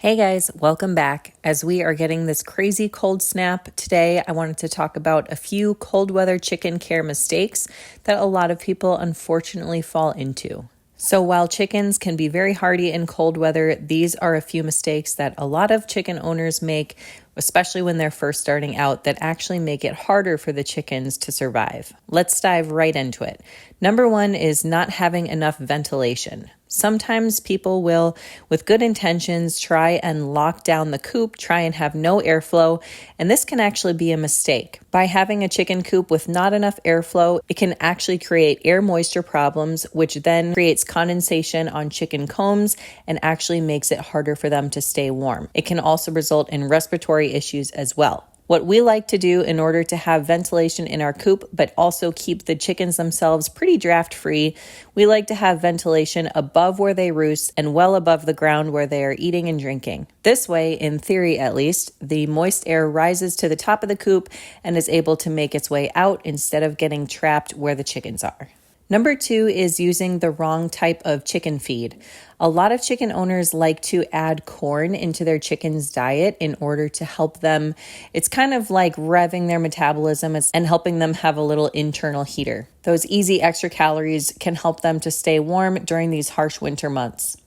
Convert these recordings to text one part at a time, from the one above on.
Hey guys, welcome back. As we are getting this crazy cold snap today, I wanted to talk about a few cold weather chicken care mistakes that a lot of people unfortunately fall into. So while chickens can be very hardy in cold weather, these are a few mistakes that a lot of chicken owners make, especially when they're first starting out, that actually make it harder for the chickens to survive. Let's dive right into it. Number one is not having enough ventilation. Sometimes people will, with good intentions, try and lock down the coop, try and have no airflow, and this can actually be a mistake. By having a chicken coop with not enough airflow, it can actually create air moisture problems, which then creates condensation on chicken combs and actually makes it harder for them to stay warm. It can also result in respiratory issues as well. What we like to do in order to have ventilation in our coop, but also keep the chickens themselves pretty draft free, we like to have ventilation above where they roost and well above the ground where they are eating and drinking. This way, in theory at least, the moist air rises to the top of the coop and is able to make its way out instead of getting trapped where the chickens are. Number two is using the wrong type of chicken feed. A lot of chicken owners like to add corn into their chicken's diet in order to help them. It's kind of like revving their metabolism and helping them have a little internal heater. Those easy extra calories can help them to stay warm during these harsh winter months.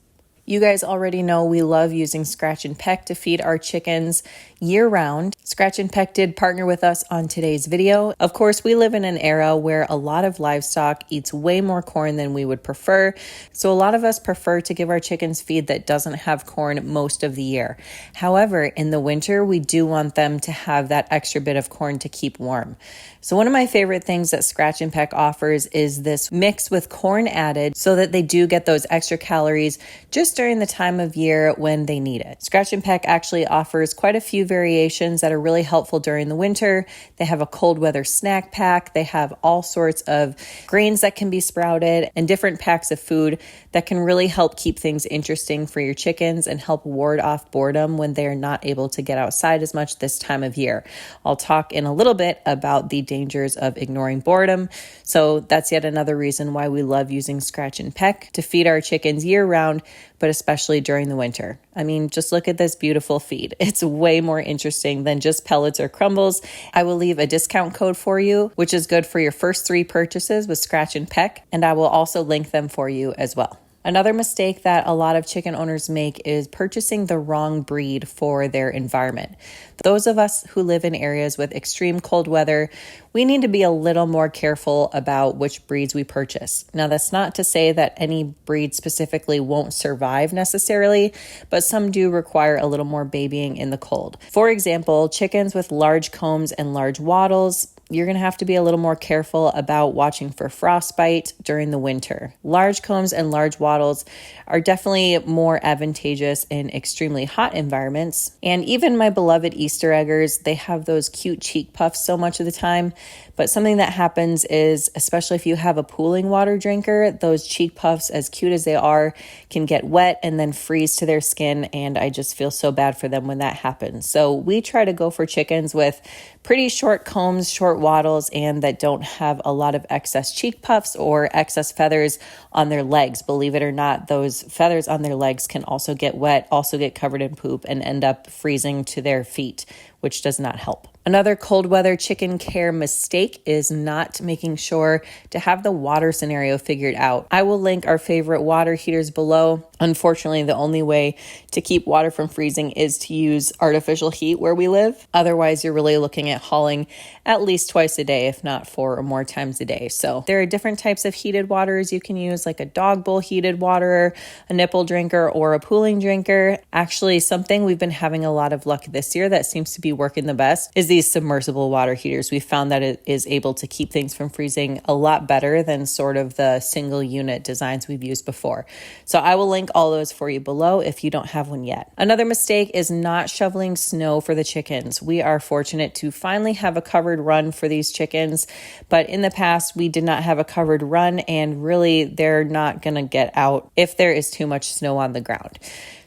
You guys already know we love using Scratch and Peck to feed our chickens year-round. Scratch and Peck did partner with us on today's video. Of course, we live in an era where a lot of livestock eats way more corn than we would prefer. So a lot of us prefer to give our chickens feed that doesn't have corn most of the year. However, in the winter, we do want them to have that extra bit of corn to keep warm. So one of my favorite things that Scratch and Peck offers is this mix with corn added so that they do get those extra calories just during the time of year when they need it. Scratch and Peck actually offers quite a few variations that are really helpful during the winter. They have a cold weather snack pack. They have all sorts of grains that can be sprouted and different packs of food that can really help keep things interesting for your chickens and help ward off boredom when they're not able to get outside as much this time of year. I'll talk in a little bit about the dangers of ignoring boredom. So that's yet another reason why we love using Scratch and Peck to feed our chickens year round, but especially during the winter. I mean, just look at this beautiful feed. It's way more interesting than just pellets or crumbles. I will leave a discount code for you, which is good for your first 3 purchases with Scratch and Peck, and I will also link them for you as well. Another mistake that a lot of chicken owners make is purchasing the wrong breed for their environment. Those of us who live in areas with extreme cold weather, we need to be a little more careful about which breeds we purchase. Now, that's not to say that any breed specifically won't survive necessarily, but some do require a little more babying in the cold. For example, chickens with large combs and large wattles, you're going to have to be a little more careful about watching for frostbite during the winter. Large combs and large wattles are definitely more advantageous in extremely hot environments. And even my beloved Easter eggers, they have those cute cheek puffs so much of the time. But something that happens is, especially if you have a pooling water drinker, those cheek puffs, as cute as they are, can get wet and then freeze to their skin. And I just feel so bad for them when that happens. So we try to go for chickens with pretty short combs, short wattles, and that don't have a lot of excess cheek puffs or excess feathers on their legs. Believe it or not, those feathers on their legs can also get wet, also get covered in poop, and end up freezing to their feet, which does not help. Another cold weather chicken care mistake is not making sure to have the water scenario figured out. I will link our favorite water heaters below. Unfortunately, the only way to keep water from freezing is to use artificial heat where we live. Otherwise, you're really looking at hauling at least twice a day, if not 4 or more times a day. So there are different types of heated waters you can use, like a dog bowl heated water, a nipple drinker, or a pooling drinker. Actually, something we've been having a lot of luck this year that seems to be working the best is these submersible water heaters. We found that it is able to keep things from freezing a lot better than sort of the single unit designs we've used before. So I will link all those for you below if you don't have one yet. Another mistake is not shoveling snow for the chickens. We are fortunate to finally have a covered run for these chickens, but in the past we did not have a covered run, and really they're not going to get out if there is too much snow on the ground.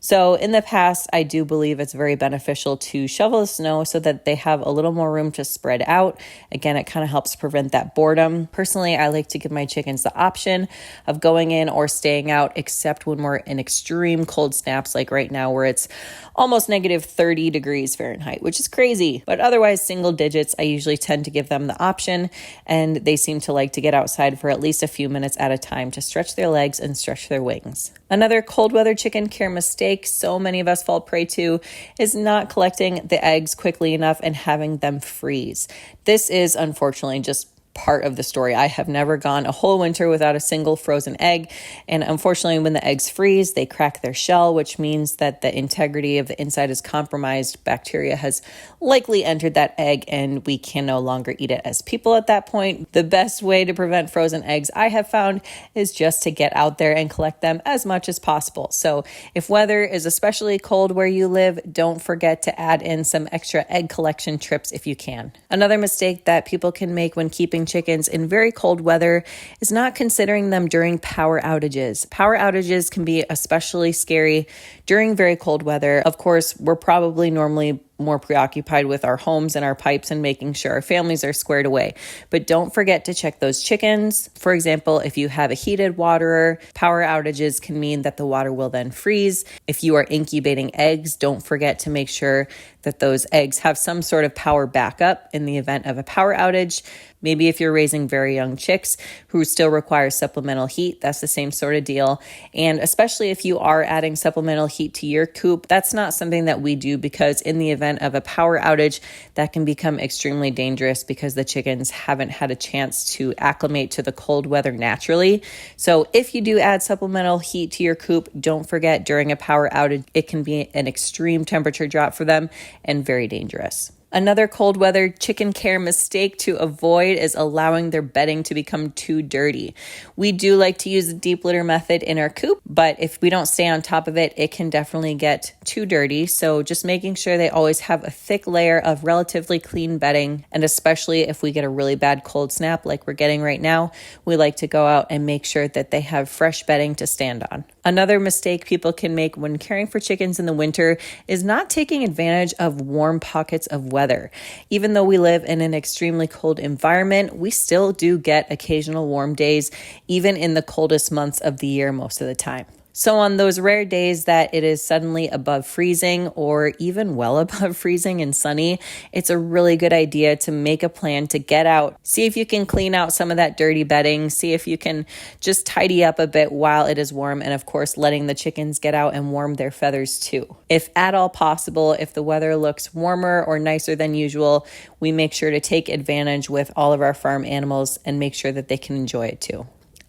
So in the past, I do believe it's very beneficial to shovel the snow so that they have a little more room to spread out. Again, it kind of helps prevent that boredom. Personally, I like to give my chickens the option of going in or staying out, except when we're in extreme cold snaps like right now where it's almost negative 30 degrees Fahrenheit, which is crazy. But otherwise, single digits, I usually tend to give them the option, and they seem to like to get outside for at least a few minutes at a time to stretch their legs and stretch their wings. Another cold weather chicken care mistake so many of us fall prey to is not collecting the eggs quickly enough and having them freeze. This is unfortunately just part of the story. I have never gone a whole winter without a single frozen egg. And unfortunately, when the eggs freeze, they crack their shell, which means that the integrity of the inside is compromised. Bacteria has likely entered that egg and we can no longer eat it as people at that point. The best way to prevent frozen eggs I have found is just to get out there and collect them as much as possible. So if weather is especially cold where you live, don't forget to add in some extra egg collection trips if you can. Another mistake that people can make when keeping chickens in very cold weather is not considering them during power outages. Power outages can be especially scary during very cold weather. Of course, we're probably normally more preoccupied with our homes and our pipes and making sure our families are squared away. But don't forget to check those chickens. For example, if you have a heated waterer, power outages can mean that the water will then freeze. If you are incubating eggs, don't forget to make sure that those eggs have some sort of power backup in the event of a power outage. Maybe if you're raising very young chicks who still require supplemental heat, that's the same sort of deal. And especially if you are adding supplemental heat to your coop, that's not something that we do because in the event of a power outage, that can become extremely dangerous because the chickens haven't had a chance to acclimate to the cold weather naturally. So if you do add supplemental heat to your coop, don't forget during a power outage, it can be an extreme temperature drop for them and very dangerous. Another cold weather chicken care mistake to avoid is allowing their bedding to become too dirty. We do like to use the deep litter method in our coop, but if we don't stay on top of it, it can definitely get too dirty. So just making sure they always have a thick layer of relatively clean bedding. And especially if we get a really bad cold snap like we're getting right now, we like to go out and make sure that they have fresh bedding to stand on. Another mistake people can make when caring for chickens in the winter is not taking advantage of warm pockets of weather. Even though we live in an extremely cold environment, we still do get occasional warm days, even in the coldest months of the year most of the time. So on those rare days that it is suddenly above freezing or even well above freezing and sunny, it's a really good idea to make a plan to get out. See if you can clean out some of that dirty bedding. See if you can just tidy up a bit while it is warm. And of course, letting the chickens get out and warm their feathers too. If at all possible, if the weather looks warmer or nicer than usual, we make sure to take advantage with all of our farm animals and make sure that they can enjoy it too.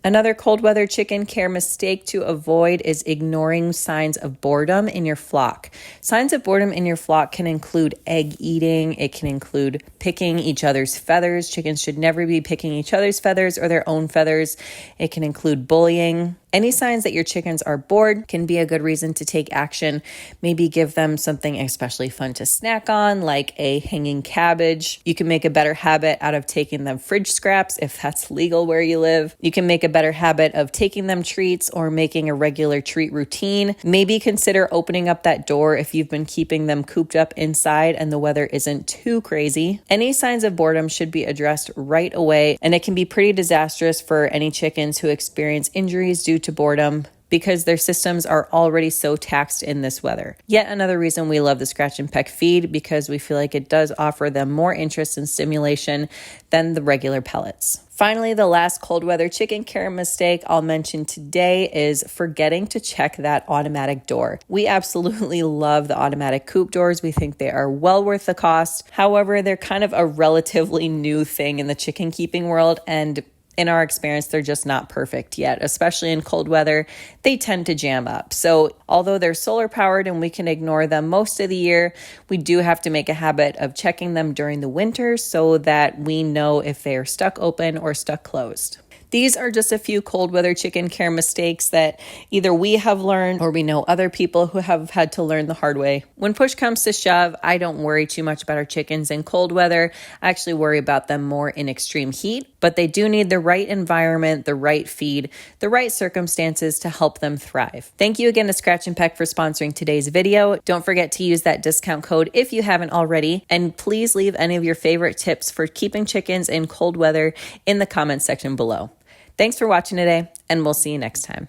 Another cold weather chicken care mistake to avoid is ignoring signs of boredom in your flock. Signs of boredom in your flock can include egg eating. It can include picking each other's feathers. Chickens should never be picking each other's feathers or their own feathers. It can include bullying. Any signs that your chickens are bored can be a good reason to take action. Maybe give them something especially fun to snack on, like a hanging cabbage. You can make a better habit out of taking them fridge scraps if that's legal where you live. You can make a better habit of taking them treats or making a regular treat routine. Maybe consider opening up that door if you've been keeping them cooped up inside and the weather isn't too crazy. Any signs of boredom should be addressed right away, and it can be pretty disastrous for any chickens who experience injuries due to boredom because their systems are already so taxed in this weather. Yet another reason we love the scratch and peck feed, because we feel like it does offer them more interest and stimulation than the regular pellets. Finally, the last cold weather chicken care mistake I'll mention today is forgetting to check that automatic door. We absolutely love the automatic coop doors. We think they are well worth the cost. However, they're kind of a relatively new thing in the chicken keeping world, and in our experience, they're just not perfect yet, especially in cold weather. They tend to jam up. So although they're solar powered and we can ignore them most of the year, we do have to make a habit of checking them during the winter so that we know if they are stuck open or stuck closed. These are just a few cold weather chicken care mistakes that either we have learned or we know other people who have had to learn the hard way. When push comes to shove, I don't worry too much about our chickens in cold weather. I actually worry about them more in extreme heat, but they do need the right environment, the right feed, the right circumstances to help them thrive. Thank you again to Scratch and Peck for sponsoring today's video. Don't forget to use that discount code if you haven't already, and please leave any of your favorite tips for keeping chickens in cold weather in the comments section below. Thanks for watching today, and we'll see you next time.